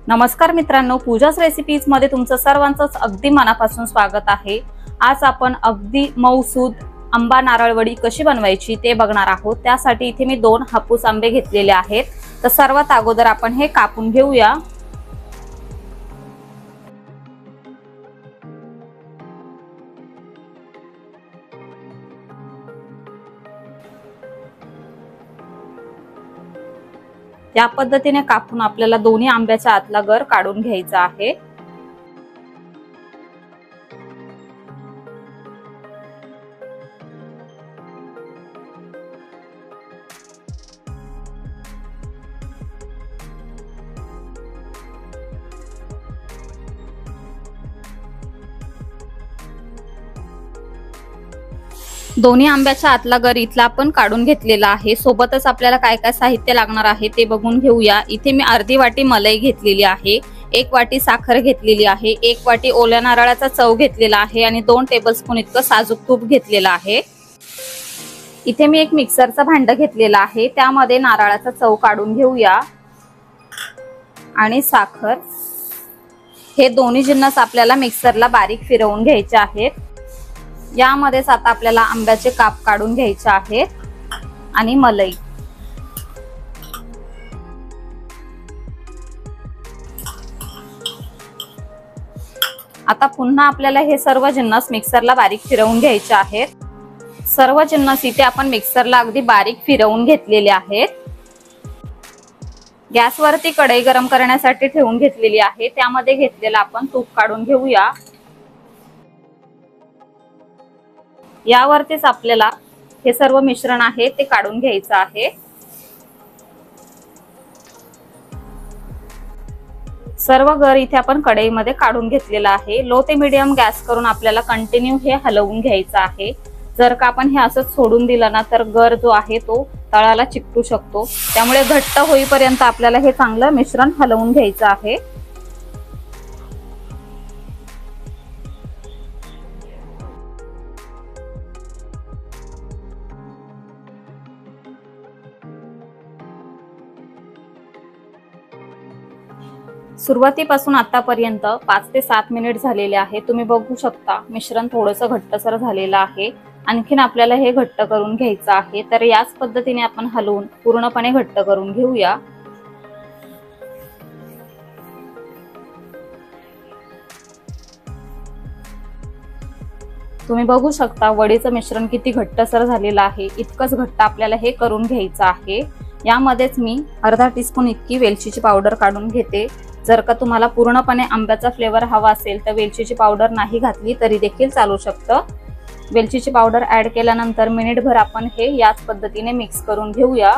नमस्कार मित्रांनो, पूजाच रेसिपीज मध्ये तुमचं सर्वांचंच अगदी मनापासून स्वागत आहे। आज आपण अगदी मऊसूद आंबा नारळवडी कशी बनवायची ते बघणार आहोत। त्यासाठी इथे मी 2 हापूस आंबे घेतलेले आहेत। तर सर्वात अगोदर आपण हे कापून घेऊया। या पद्धतीने कापून आपल्याला दोन्ही आंब्याचा आतला गर काढून घ्यायचा आहे। दोन्ही आंब्याच्या आतला गर इथला आपण काढून घेतलेला आहे। सोबतच आपल्याला काय काय साहित्य लागणार आहे ते बघून घेऊया। इथे मी अर्धी वाटी मलाई घेतलेली आहे, 1 वाटी साखर घेतलेली आहे, 1 वाटी ओल्या नारळाचा चव घेतलेला आहे आणि 2 टेबलस्पून इतकं साजूक तूप घेतलेलं आहे। इथे मी एक मिक्सरचा भांड घेतलेला आहे, त्यामध्ये नारळाचा चव काढून घेऊया आणि साखर हे दोन्ही जिन्नस आपल्याला मिक्सरला बारीक फिरवून घ्यायचे आहेत। यामध्येच आता आपल्याला आंब्याचे काप काढून घ्यायचे आहेत आणि मलाई। आता पुन्हा आपल्याला हे सर्व जिन्नस मिक्सरला बारीक फिरवून घ्यायचे आहेत। सर्व जिन्नस इथे आपण मिक्सरला अगदी बारीक फिरवून घेतलेले आहेत। गॅसवरती कढई गरम करण्यासाठी ठेवून घेतलेली आहे, त्यामध्ये घेतलेला आपण तूप काढून घेऊया। यावरतीच आपल्याला हे सर्व मिश्रण आहे ते काढून घ्यायचं आहे। सर्व गर इथे आपण कढईमध्ये काढून घेतलेला आहे। लो ते मीडियम गॅस करून आपल्याला कंटिन्यू हे हलवून घ्यायचं आहे। जर का आपण हे असंच सोडून दिलं ना तर गर जो आहे तो तळाला चिकटू शकतो, त्यामुळे घट्ट होईपर्यंत आपल्याला हे चांगलं मिश्रण हलवून घ्यायचं आहे। सुरुवातीपासून आतापर्यंत 5 ते 7 मिनिट झालेले आहे। तुम्ही बघू शकता मिश्रण थोडंसं घट्टसर झालेलं आहे। आणखीन आपल्याला हे घट्ट करून घ्यायचं आहे, तर याच पद्धतीने आपण हलवून पूर्णपणे घट्ट करून घेऊया। तुम्ही बघू शकता वडीचं मिश्रण किती घट्टसर झालेलं आहे। इतकंच घट्ट आपल्याला हे करून घ्यायचं आहे। यामध्येच मी अर्धा टीस्पून इतकी वेलचीची पावडर काढून घेते। जर का तुम्हाला पूर्णपणे आंब्याचा फ्लेवर हवा असेल तर वेलचीची पावडर नाही घातली तरी देखील चालू शकतं। वेलचीची पावडर ऍड केल्यानंतर मिनिटभर आपण हे याच पद्धतीने मिक्स करून घेऊया।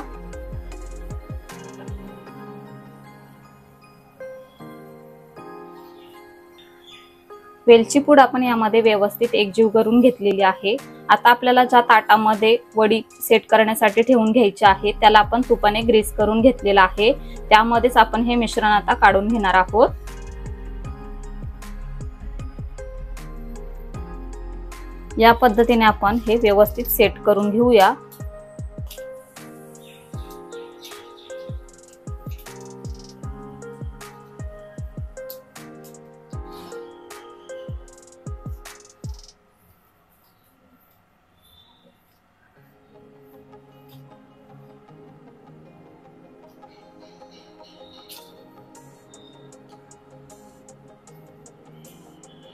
वेलची पूड आपण यामध्ये व्यवस्थित एकजीव करून घेतलेली आहे। आता आपल्याला ज्या ताटामध्ये वडी सेट करण्यासाठी ठेवून घ्यायची आहे त्याला आपण तुपाने ग्रीस करून घेतलेला आहे। त्यामध्येच आपण हे मिश्रण आता काढून घेणार आहोत। या पद्धतीने आपण हे व्यवस्थित सेट करून घेऊया।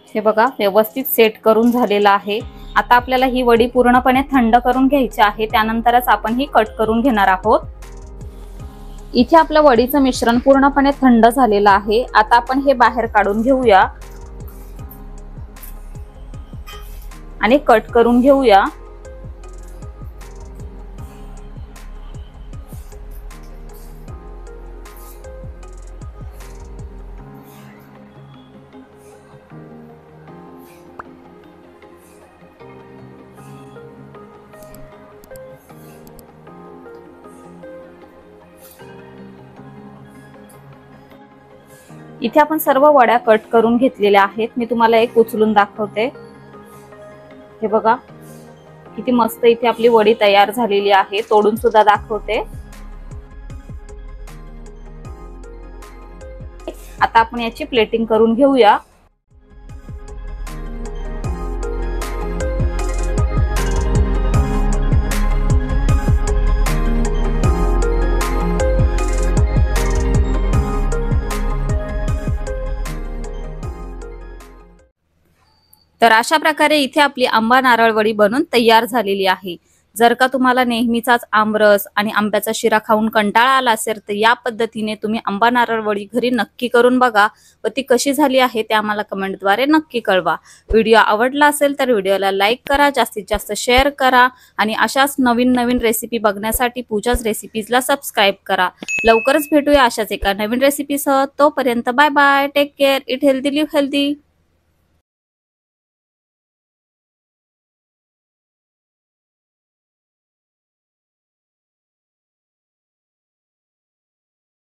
हे बघा व्यवस्थित सेट करून झालेला आहे। आता आपल्याला ही वडी पूर्णपणे थंड करून घ्यायची आहे, त्यानंतरच आपण ही कट करून घेणार आहोत। इथे आपलं वडीचं मिश्रण पूर्णपणे थंड झालेलं आहे। आता आपण हे बाहेर काढून घेऊया आणि कट करून घेऊया। इथे आपण सर्व वड्या कट करून घेतलेल्या आहेत। मी तुम्हाला एक उचलून दाखवते। हे बघा किती मस्त इथे आपली वडी तयार झालेली आहे। तोडून सुद्धा दाखवते। आता आपण याची प्लेटिंग करून घेऊया। तर अशा प्रकारे इथे आपली आंबा नारळ वडी बनून तयार झालेली आहे। जर का तुम्हाला नेहमीचाच आमरस आणि आंब्याचा शिरा खाऊन कंटाळा आला असेल तर या पद्धतीने तुम्ही आंबा नारळ वडी घरी नक्की करून बघा व ती कशी झाली आहे ते आम्हाला कमेंटद्वारे नक्की कळवा। व्हिडिओ आवडला असेल तर व्हिडिओला लाईक करा, जास्तीत जास्त शेअर करा आणि अशाच नवीन नवीन रेसिपी बघण्यासाठी पूजाच रेसिपीजला सबस्क्राईब करा। लवकरच भेटूया अशाच एका नवीन रेसिपीसह। तोपर्यंत bye bye, take care, eat healthy live healthy.